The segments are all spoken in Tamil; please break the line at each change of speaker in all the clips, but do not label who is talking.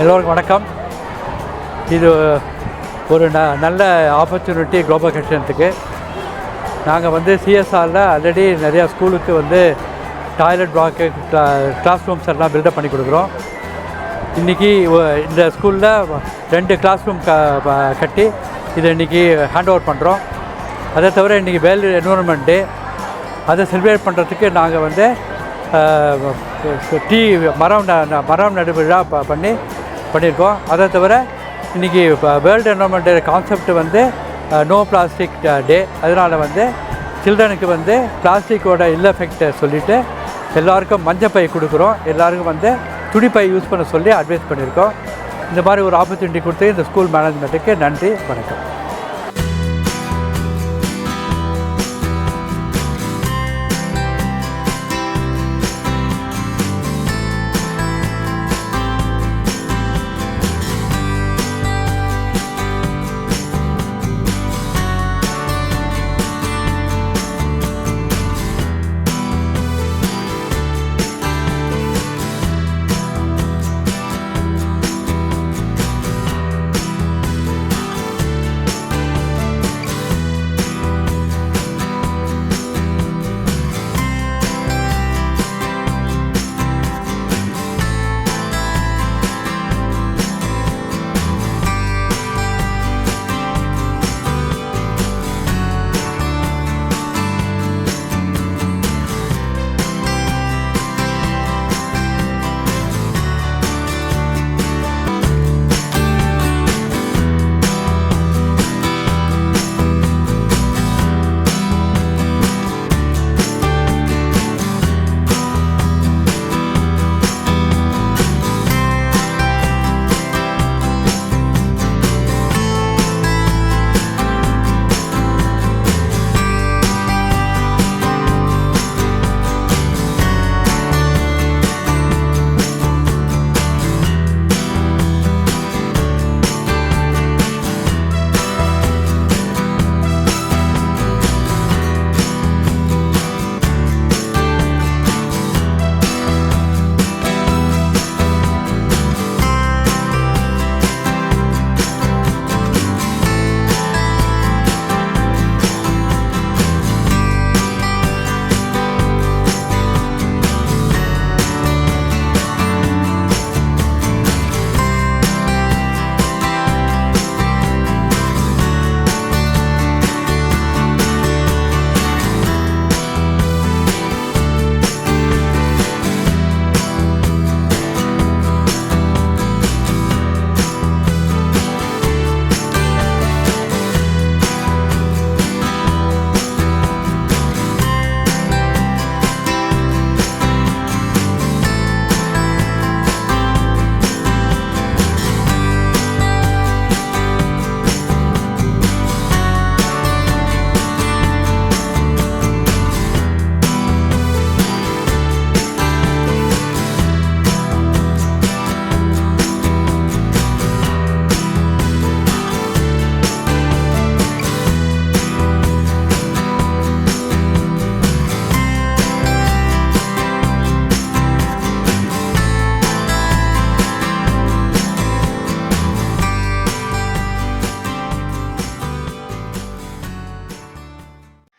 எல்லோருக்கும் வணக்கம். இது ஒரு நல்ல ஆப்பர்ச்சுனிட்டி குளோபல் கனெக்ஷனுக்கு. நாங்கள் சிஎஸ்ஆரில் ஆல்ரெடி நிறையா ஸ்கூலுக்கு டாய்லெட் பிளாக்கு கிளாஸ் ரூம்ஸ் எல்லாம் பில்டப் பண்ணி கொடுக்குறோம். இன்றைக்கி இந்த ஸ்கூலில் 2 கிளாஸ் ரூம் கட்டி இதை இன்றைக்கி ஹேண்ட் ஓவர் பண்ணுறோம். அதை தவிர இன்றைக்கி வேர்ல்டு என்விரான்மெண்ட் டே, அதை செலிப்ரேட் பண்ணுறதுக்கு நாங்கள் மரம் நடு விழா பண்ணியிருக்கோம். அதை தவிர இன்றைக்கி world environment day concept no plastic day. அதனால் சில்ட்ரனுக்கு பிளாஸ்டிக்கோட எஃபெக்டை சொல்லிவிட்டு எல்லாருக்கும் மஞ்சள் பை கொடுக்குறோம். எல்லாருக்கும் துணிப்பை யூஸ் பண்ண சொல்லி அட்வைஸ் பண்ணியிருக்கோம். இந்த மாதிரி ஒரு ஆப்பர்ச்சுனிட்டி கொடுத்து இந்த ஸ்கூல் மேனேஜ்மெண்ட்டுக்கு நன்றி, வணக்கம்.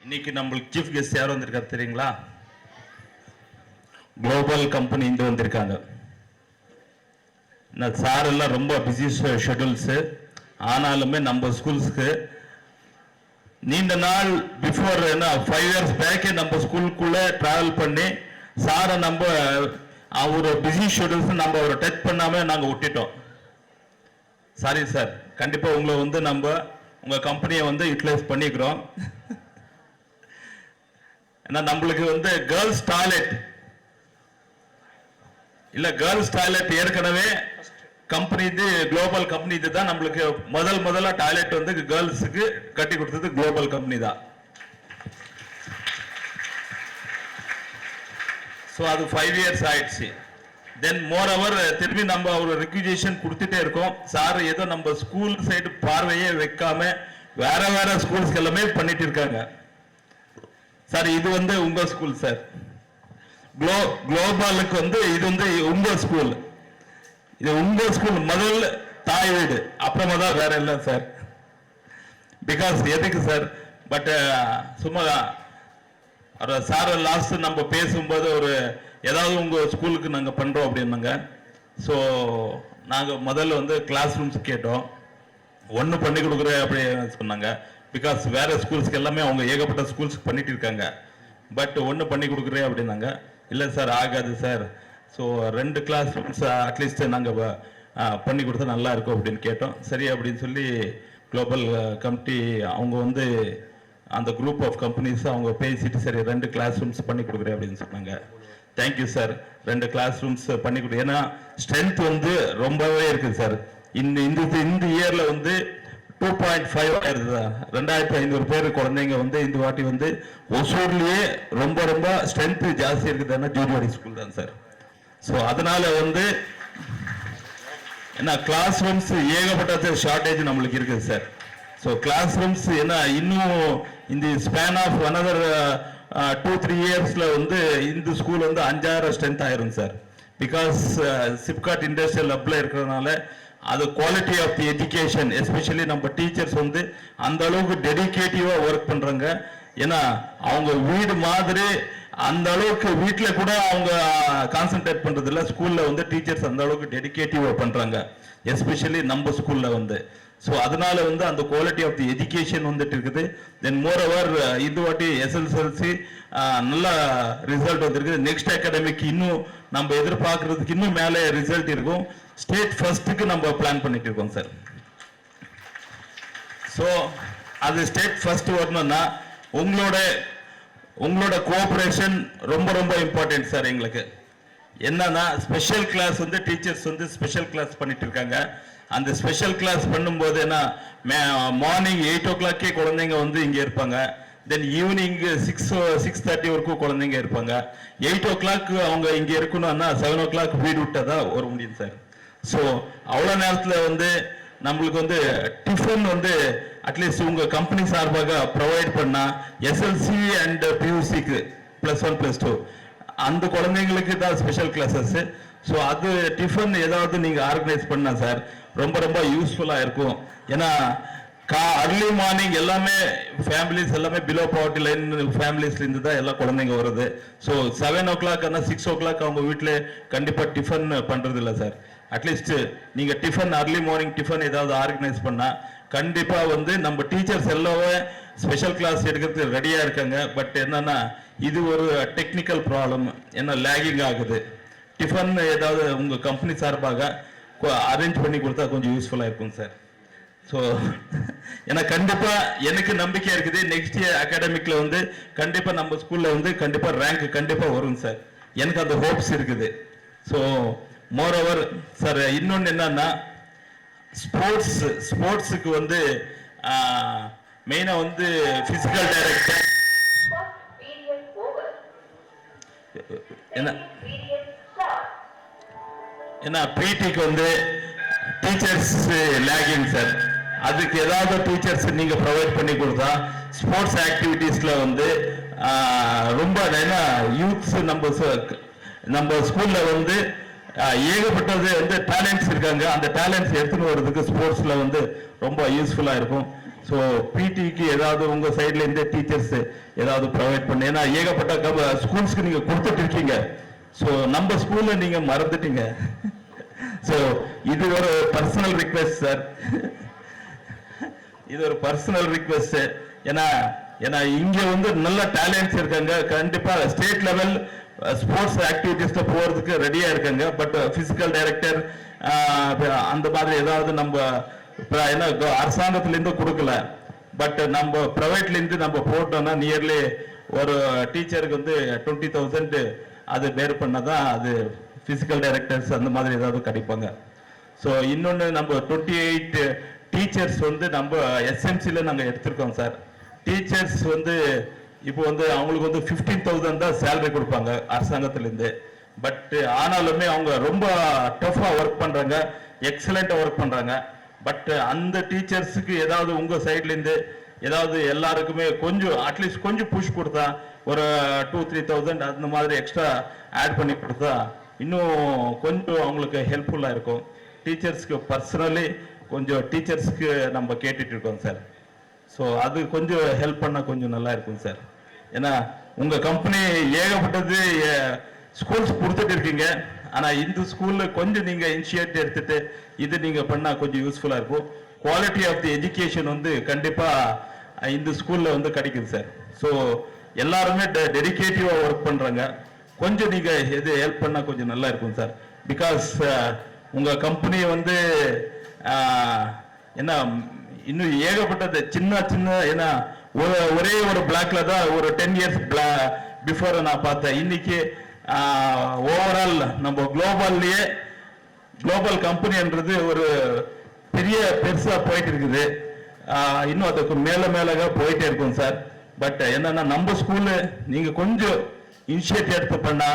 இன்னைக்கு நம்மளுக்கு சீஃப் கெஸ்ட் யார் வந்திருக்காரு தெரியுங்களா? குளோபல் கம்பெனி இருந்து வந்திருக்காங்க. சார் எல்லாம் ரொம்ப பிஸி ஷெட்யூல்ஸ், ஆனாலுமே நம்ம ஸ்கூல்ஸ்க்கு நீண்ட நாள் பிஃபோர் 5 இயர்ஸ் பேக்கே நம்ம ஸ்கூலுக்குள்ள டிராவல் பண்ணி சாரை நம்ம அவரோட பிஸி ஷெட்யூல்ஸ் நம்ம அவரை டச் பண்ணாம நாங்க விட்டுட்டோம். சாரி சார், கண்டிப்பா உங்களை நம்ம உங்க கம்பெனியை யூட்டிலைஸ் பண்ணிக்கிறோம். நம்மளுக்கு கேர்ள்ஸ் டாய்லெட் இல்ல, கேர்ள்ஸ் டாய்லெட் ஏற்கனவே கம்பெனி இது குளோபல் கம்பெனி இதுதான் நம்மளுக்கு முதல்ல டாய்லெட் கேர்ள்ஸுக்கு கட்டி கொடுத்தது குளோபல் கம்பெனி தான். ஸோ அது 5 இயர்ஸ் ஆயிடுச்சு. தென் மோர் ஓவர் திரும்பி நம்ம ஒரு ரெக்யூஜேஷன் கொடுத்துட்டே இருக்கோம். சார் ஏதோ நம்ம ஸ்கூல் சைடு பார்வையே வைக்காம வேற ஸ்கூல்ஸ்க்கு எல்லாமே பண்ணிட்டு இருக்காங்க. சார் இது உங்க ஸ்கூல் சார், குளோபலுக்கு இது உங்க ஸ்கூல். இது உங்க ஸ்கூல் முதல் தாய் வீடு, அப்புறமா தான் வேற இல்லை சார். பிகாஸ் எதுக்கு சார், பட் சும்மா ஒரு சார் லாஸ்ட் நம்ம பேசும்போது ஒரு ஏதாவது உங்க ஸ்கூலுக்கு நாங்கள் பண்றோம் அப்படின்னாங்க. ஸோ நாங்கள் முதல்ல வந்து கிளாஸ் ரூம்ஸ் கேட்டோம், ஒன்று பண்ணி கொடுக்குறேன் அப்படி சொன்னாங்க. பிகாஸ் வேற ஸ்கூல்ஸ்க்கு எல்லாமே அவங்க ஏகப்பட்ட ஸ்கூல்ஸ்க்கு பண்ணிட்டு இருக்காங்க. பட் ஒன்று பண்ணி கொடுக்குறேன் அப்படின்னாங்க. இல்லை சார் ஆகாது sir, so 2 class rooms at least நாங்கள் பண்ணி கொடுத்தா நல்லா இருக்கும் அப்படின்னு கேட்டோம். சரி அப்படின்னு சொல்லி குளோபல் கமிட்டி அவங்க வந்து அந்த குரூப் ஆஃப் கம்பெனிஸ் அவங்க பேசிட்டு சரி 2 கிளாஸ் ரூம்ஸ் பண்ணி கொடுக்குறேன் அப்படின்னு சொன்னாங்க. தேங்க்யூ சார், 2 கிளாஸ் ரூம்ஸ் பண்ணி கொடு. ஏன்னா ஸ்ட்ரென்த் வந்து ரொம்பவே இருக்குது சார். இந்த இயர்ல வந்து 2.5 ஆயிருது, 2500 பேர் குழந்தைங்க வந்து இந்த வாட்டி வந்து ஒசூர்லயே ரொம்ப ஸ்ட்ரென்த் ஜாஸ்தி இருக்குதுன்னா ஜூனியர் ஸ்கூல் தான் சார். ஸோ அதனால வந்து என்ன கிளாஸ் ரூம்ஸ் ஏகப்பட்ட ஷார்டேஜ் நம்மளுக்கு இருக்குது சார். ஸோ கிளாஸ் ரூம்ஸ் என்ன இன்னும் இந்த ஸ்பேன் ஆஃப் அனதர் 2-3 இயர்ஸ்ல வந்து இந்த ஸ்கூல் வந்து 5000 ஸ்ட்ரென்த் ஆயிரும் சார். பிகாஸ் சிப்காட் இண்டஸ்ட்ரியல் ஹப்ல இருக்கிறதுனால அது quality of the education, especially நம்ம டீச்சர்ஸ் வந்து அந்த அளவுக்கு டெடிகேட்டிவா ஒர்க் பண்றாங்க. ஏன்னா அவங்க வீடு மாதிரி அந்த அளவுக்கு வீட்டில் கூட அவங்க கான்சென்ட்ரேட் பண்றது இல்லை, ஸ்கூல்ல வந்து டீச்சர்ஸ் அந்த அளவுக்கு டெடிகேட்டிவா பண்றாங்க, எஸ்பெஷலி நம்ம ஸ்கூல்ல வந்து. ஸோ அதனால வந்து அந்த குவாலிட்டி ஆஃப் தி எஜுகேஷன் வந்துட்டு இருக்குது. தென் மோர் ஓவர் இது வாட்டி எஸ்எஸ்எல்சி நல்ல ரிசல்ட் வந்துருக்குது. நெக்ஸ்ட் அகாடமிக் இன்னும் நம்ம எதிர்பார்க்கறதுக்கு இன்னும் மேலே ரிசல்ட் இருக்கும். ஸ்டேட் ஃபர்ஸ்ட்டுக்கு நம்ம பிளான் பண்ணிட்டு இருக்கோம் சார். ஸோ அது ஸ்டேட் ஃபர்ஸ்ட் வரணும்னா உங்களோட கோஆபரேஷன் ரொம்ப இம்பார்ட்டன்ட் சார். எங்களுக்கு என்னன்னா ஸ்பெஷல் கிளாஸ் வந்து டீச்சர்ஸ் வந்து ஸ்பெஷல் கிளாஸ் பண்ணிட்டு இருக்காங்க. அந்த ஸ்பெஷல் கிளாஸ் பண்ணும்போது என்ன மார்னிங் 8 o'clock குழந்தைங்க வந்து இங்க இருப்பாங்க. தென் ஈவினிங் 6:30 வரைக்கும் குழந்தைங்க இருப்பாங்க. 8 o'clock அவங்க இங்க இருக்கணும்னா 7 o'clock வீடு விட்டாதான் வர முடியும் சார். ஸோ அவ்வளோ நேரத்தில் வந்து நம்மளுக்கு வந்து டிஃபன் வந்து அட்லீஸ்ட் உங்க கம்பெனி சார்பாக ப்ரொவைட் பண்ணா எஸ்எல்சி அண்ட் பியூசிக்கு +1 +2 அந்த குழந்தைங்களுக்கு தான் ஸ்பெஷல் கிளாஸஸ். ஸோ அது டிஃபன் ஏதாவது நீங்க ஆர்கனைஸ் பண்ணா சார் ரொம்ப யூஸ்ஃபுல்லா இருக்கும். ஏன்னா அர்லி மார்னிங் எல்லாமே ஃபேமிலிஸ் எல்லாமே பிலோ பாவர்ட்டி லைன் ஃபேமிலிஸ்ல இருந்து தான் எல்லா குழந்தைங்க வருது. ஸோ 7 o'clock ஆனால் 6 o'clock அவங்க வீட்டில் கண்டிப்பா டிஃபன் பண்றது இல்லை சார். அட்லீஸ்ட் நீங்க டிஃபன் அர்லி மார்னிங் டிஃபன் ஏதாவது ஆர்கனைஸ் பண்ணா கண்டிப்பா வந்து நம்ம டீச்சர்ஸ் எல்லாமே ஸ்பெஷல் கிளாஸ் எடுக்கிறதுக்கு ரெடியா இருக்காங்க. பட் என்னன்னா இது ஒரு டெக்னிக்கல் ப்ராப்ளம், என்ன லேகிங் ஆகுது. டிஃபன் ஏதாவது உங்க கம்பெனி சார்பாக அரேஞ்ச் பண்ணி கொடுத்தா கொஞ்சம் யூஸ்ஃபுல்லா இருக்கும் சார். ஸோ ஏன்னா கண்டிப்பா எனக்கு நம்பிக்கை இருக்குது நெக்ஸ்ட் இயர் அகாடமிக்ல வந்து கண்டிப்பா நம்ம ஸ்கூல்ல வந்து கண்டிப்பா ரேங்க் கண்டிப்பா வரும் சார். எனக்கு அந்த ஹோப்ஸ் இருக்குது. ஸோ மோர் ஓவர் சார் இன்னொன்று என்னன்னா ஸ்போர்ட்ஸுக்கு வந்து மெயினா வந்து பிசிக்கல் டைரக்டர் என்ன பிடிக்கு வந்து டீச்சர்ஸ் லேகிங் சார். அதுக்கு ஏதாவது டீச்சர்ஸ் நீங்க ப்ரொவைட் பண்ணி கொடுத்தா ஸ்போர்ட்ஸ் ஆக்டிவிட்டீஸ்ல வந்து ரொம்ப யூத்ஸ் நம்ம ஸ்கூல்ல வந்து ஏகப்பட்டது வந்து டேலண்ட்ஸ் இருக்காங்க. அந்த டேலண்ட்ஸ் எடுத்துன்னு வர்றதுக்கு ஸ்போர்ட்ஸ்ல வந்து ரொம்ப யூஸ்ஃபுல்லா இருக்கும். ஸோ பிடிக்கு ஏதாவது உங்க சைட்ல இருந்து டீச்சர்ஸ் ஏதாவது ப்ரொவைட் பண்ணி, ஏன்னா ஏகப்பட்ட ஸ்கூல்ஸ்க்கு நீங்க கொடுத்துட்டு இருக்கீங்க. ஸோ நம்ம ஸ்கூல்ல நீங்க மறந்துட்டீங்க. ஸோ இது ஒரு பர்சனல் ரிக்வெஸ்ட் சார், இது ஒரு பர்சனல் ரிக்வெஸ்ட். ஏன்னா இங்க வந்து நல்ல டேலண்ட்ஸ் இருக்காங்க. கண்டிப்பா ஸ்டேட் லெவல் ஸ்போர்ட்ஸ் ஆக்டிவிட்டிஸ்ல போறதுக்கு ரெடியா இருக்காங்க. பட் பிசிக்கல் டைரக்டர் அந்த மாதிரி ஏதாவது நம்ம என்ன அரசாங்கத்துல இருந்து கொடுக்கல, பட் நம்ம பிரைவேட்ல இருந்து நம்ம போட்டோம்னா நியர்லி ஒரு டீச்சருக்கு வந்து 20,000 அது பேர் பண்ணதான் அது பிசிக்கல் டைரக்டர்ஸ் அந்த மாதிரி ஏதாவது கிடைப்பாங்க. ஸோ இன்னொன்று நம்ம 28 டீச்சர்ஸ் வந்து நம்ம எஸ்எம்சியில் நாங்கள் எடுத்திருக்கோம் சார். டீச்சர்ஸ் வந்து இப்போ வந்து அவங்களுக்கு வந்து 15,000 தான் சேலரி கொடுப்பாங்க அரசாங்கத்திலேருந்து. பட் ஆனாலுமே அவங்க ரொம்ப டஃப்பாக ஒர்க் பண்ணுறாங்க, எக்ஸலண்ட்டாக ஒர்க் பண்ணுறாங்க. பட் அந்த டீச்சர்ஸுக்கு ஏதாவது உங்கள் சைட்லேருந்து ஏதாவது எல்லாருக்குமே கொஞ்சம் அட்லீஸ்ட் கொஞ்சம் புஷ் கொடுத்தா ஒரு 2-3,000 அந்த மாதிரி எக்ஸ்ட்ரா ஆட் பண்ணி கொடுத்தா இன்னும் கொஞ்சம் அவங்களுக்கு ஹெல்ப்ஃபுல்லாக இருக்கும். டீச்சர்ஸ்க்கு பர்சனலி கொஞ்சம் டீச்சர்ஸ்க்கு நம்ம கேட்டுட்டு இருக்கோம் சார். ஸோ அது கொஞ்சம் ஹெல்ப் பண்ணால் கொஞ்சம் நல்லா இருக்கும் சார். ஏன்னா உங்கள் கம்பெனி ஏகப்பட்டது ஸ்கூல்ஸ் கொடுத்துட்டு இருக்கீங்க. ஆனால் இந்த ஸ்கூலில் கொஞ்சம் நீங்கள் இனிஷியேட்டிவ் எடுத்துட்டு இது நீங்கள் பண்ணால் கொஞ்சம் யூஸ்ஃபுல்லாக இருக்கும். குவாலிட்டி ஆஃப் தி எஜுகேஷன் வந்து கண்டிப்பாக இந்த ஸ்கூலில் வந்து கிடைக்குது சார். ஸோ எல்லாருமே டெடிகேட்டிவாக ஒர்க் பண்ணுறாங்க. கொஞ்சம் நீங்கள் எது ஹெல்ப் பண்ணால் கொஞ்சம் நல்லா இருக்கும் சார். பிகாஸ் உங்கள் கம்பெனி வந்து என்ன இன்னும் ஏகப்பட்டது சின்ன சின்ன ஏன்னா ஒரே ஒரு பிளாக்ல தான் ஒரு 10 இயர்ஸ் பிஃபோர் நான் பார்த்தேன். இன்னைக்கு ஓவரால் நம்ம குளோபல்லையே குளோபல் கம்பெனின்றது ஒரு பெரிய பெருசா போயிட்டு இருக்குது. இன்னும் அதுக்கு மேல போயிட்டே இருக்கும் சார். பட் என்னன்னா நம்ம ஸ்கூலு நீங்க கொஞ்சம் இனிஷியேட்டிவ் எடுத்து பண்ணா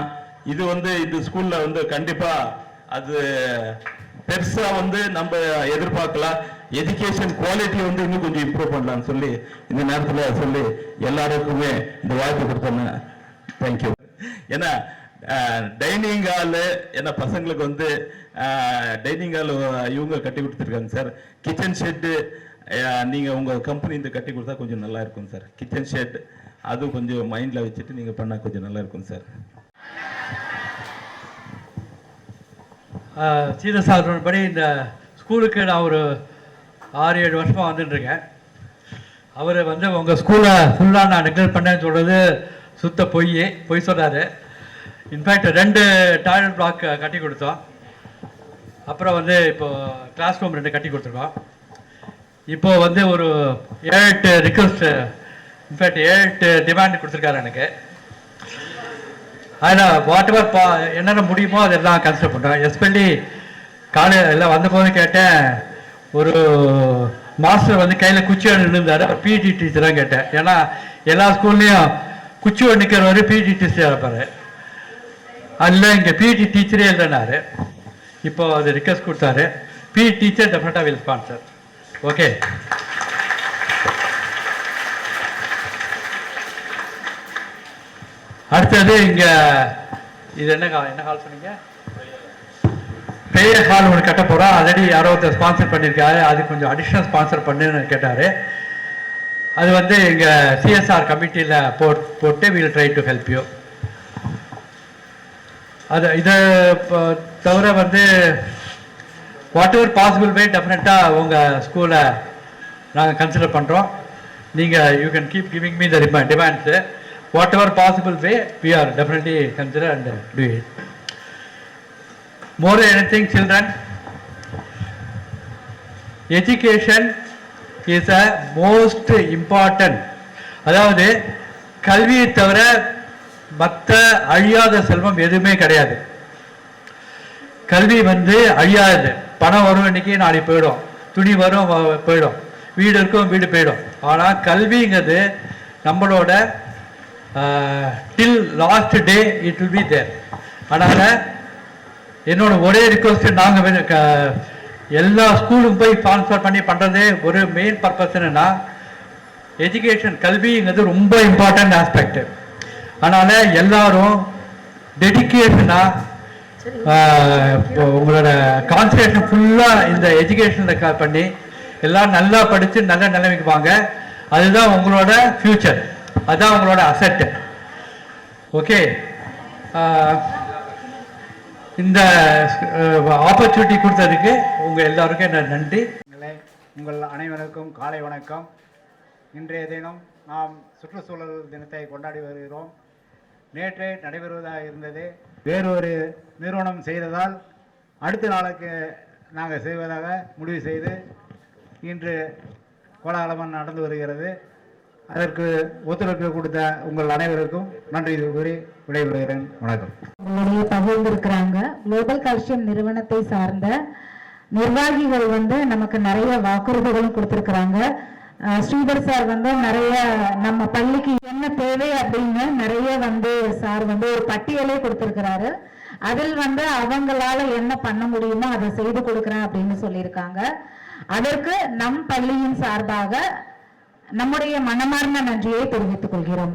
இது வந்து இந்த ஸ்கூல்ல வந்து கண்டிப்பா அது பெருசா வந்து நம்ம எதிர்பார்க்கலாம். எஜுகேஷன் குவாலிட்டி வந்து இன்னும் கொஞ்சம் இம்ப்ரூவ் பண்ணலாம்னு சொல்லி இந்த நேரத்தில் சொல்லி எல்லாருக்குமே இந்த வாய்ப்பு கொடுத்தோன்னு தேங்க்யூ. ஏன்னா டைனிங் ஹாலு ஏன்னா பசங்களுக்கு வந்து டைனிங் ஹால் இவங்க கட்டி கொடுத்துருக்காங்க சார். கிச்சன் ஷெட்டு நீங்கள் உங்கள் கம்பெனி இந்த கட்டி கொடுத்தா கொஞ்சம் நல்லா இருக்கும் சார். கிச்சன் ஷெட் அது கொஞ்சம் மைண்டில் வச்சுட்டு நீங்கள் பண்ணால் கொஞ்சம் நல்லா இருக்கும் சார்.
சீதசாதனப்படி இந்த ஸ்கூலுக்கு நான் ஒரு 6-7 வருஷமாக வந்துட்டுருக்கேன். அவர் வந்து உங்கள் ஸ்கூலை ஃபுல்லாக நான் நெக்லெக்ட் பண்ணேன்னு சொல்கிறது சுத்த பொய் சொல்கிறாரு. இன்ஃபேக்ட் 2 டாய்லெட் பிளாக் கட்டி கொடுத்தோம். அப்புறம் வந்து இப்போது கிளாஸ் ரூம் 2 கட்டி கொடுத்துருக்கோம். இப்போது வந்து ஒரு 7-8 ரிக்வெஸ்ட் இன்ஃபேக்ட் 7-8 டிமாண்ட் கொடுத்துருக்காரு எனக்கு. அதில் வாட் எவர் என்னென்ன முடியுமோ அதெல்லாம் கன்சிடர் பண்ணுறேன். எஸ்பெஷலி காலையில் எல்லாம் வந்தபோது கேட்டேன், ஒரு மாஸ்டர் வந்து கையில் குச்சி நின்றுந்தார். பிடி டீச்சர் தான் கேட்டேன். ஏன்னா எல்லா ஸ்கூல்லையும் குச்சி நிற்கிறவரு பிடி டீச்சர் இருப்பார். அதில் இங்கே பிடி டீச்சரே இல்லைனாரு. இப்போ அது ரிக்வெஸ்ட் கொடுத்தாரு. பிடி டீச்சர் டெஃபினட்டாக வில் ஸ்பான்சர். ஓகே. அடுத்தது இங்கே இது என்ன ஹால் சொன்னீங்க? பெரிய ஹால் ஒன்று கட்ட போகிறோம். ஆல்ரெடி யாரோ ஒருத்தர் ஸ்பான்சர் பண்ணியிருக்காரு. அது கொஞ்சம் அடிஷ்னல் ஸ்பான்சர் பண்ணுன்னு கேட்டார். அது வந்து எங்கள் சிஎஸ்ஆர் கமிட்டியில் போட்டு will try to help you. அது இதை தவிர வந்து வாட் எவர் பாசிபிள் வே டெஃபினட்டாக உங்கள் ஸ்கூலை நாங்கள் கன்சிடர் பண்ணுறோம். நீங்கள் you can keep giving me the டிமாண்ட்ஸு. Whatever possible way, we are definitely consider and do it. More than anything, children, education is a most important. அதாவது கல்வியை தவிர மற்ற அழியாத செல்வம் எதுவுமே கிடையாது. கல்வி வந்து அழியாது. பணம் வரும் இன்னைக்கு நாளைக்கு போயிடும், துணி வரும் போயிடும், வீடு இருக்கும் வீடு போயிடும். ஆனால் கல்விங்கிறது நம்மளோட till last day it will be there. அதனால் என்னோட ஒரே ரிக்வஸ்ட், நாங்கள் எல்லா ஸ்கூலுக்கும் போய் ஸ்பான்சர் பண்ணி பண்ணுறதே ஒரு மெயின் பர்பஸ் என்னன்னா எஜுகேஷன் கல்விங்கிறது ரொம்ப இம்பார்ட்டன்ட் ஆஸ்பெக்ட். அதனால் எல்லாரும் டெடிக்கேஷனாக உங்களோட கான்சன்ட்ரேஷன் ஃபுல்லாக இந்த எஜுகேஷனில் பண்ணி எல்லாம் நல்லா படித்து நல்ல நிலைமைக்கு வாங்க. அதுதான் உங்களோட ஃபியூச்சர், அதுதான் உங்களோட அசெட். ஓகே. இந்த ஆப்பர்ச்சுனிட்டி கொடுத்ததுக்கு உங்கள் எல்லாருக்கும் என்ன நன்றி.
உங்கள் அனைவருக்கும் காலை வணக்கம். இன்றைய தினம் நாம் சுற்றுச்சூழல் தினத்தை கொண்டாடி வருகிறோம். நேற்றே நடைபெறுவதாக இருந்தது. வேறொரு நிறுவனம் செய்ததால் அடுத்த நாளுக்கு நாங்கள் செய்வதாக முடிவு செய்து இன்று கோலாகலமாக நடந்து வருகிறது. அதற்கு ஒத்துழைப்பு கொடுத்த உங்கள் அனைவருக்கும் நன்றி கூறி விடைபெறுகிறேன். வணக்கம்.
உங்களுடைய பகிர்ந்திருக்கிறாங்க. குளோபல் கால்சியம் நிறுவனத்தை சார்ந்த நிர்வாகிகள் வந்து நமக்கு நிறைய வாக்குறுதிகளும் கொடுத்திருக்கிறாங்க. ஸ்ரீதர் சார் வந்து நிறைய நம்ம பள்ளிக்கு என்ன தேவை அப்படின்னு நிறைய வந்து சார் வந்து ஒரு பட்டியலே கொடுத்திருக்கிறாரு. அதில் வந்து அவங்களால என்ன பண்ண முடியுமோ அதை செய்து கொடுக்குறேன் அப்படின்னு சொல்லியிருக்காங்க. அதற்கு நம் பள்ளியின் சார்பாக நம்முடைய மனமார்ந்த நன்றியை தெரிவித்துக் கொள்கிறோம்.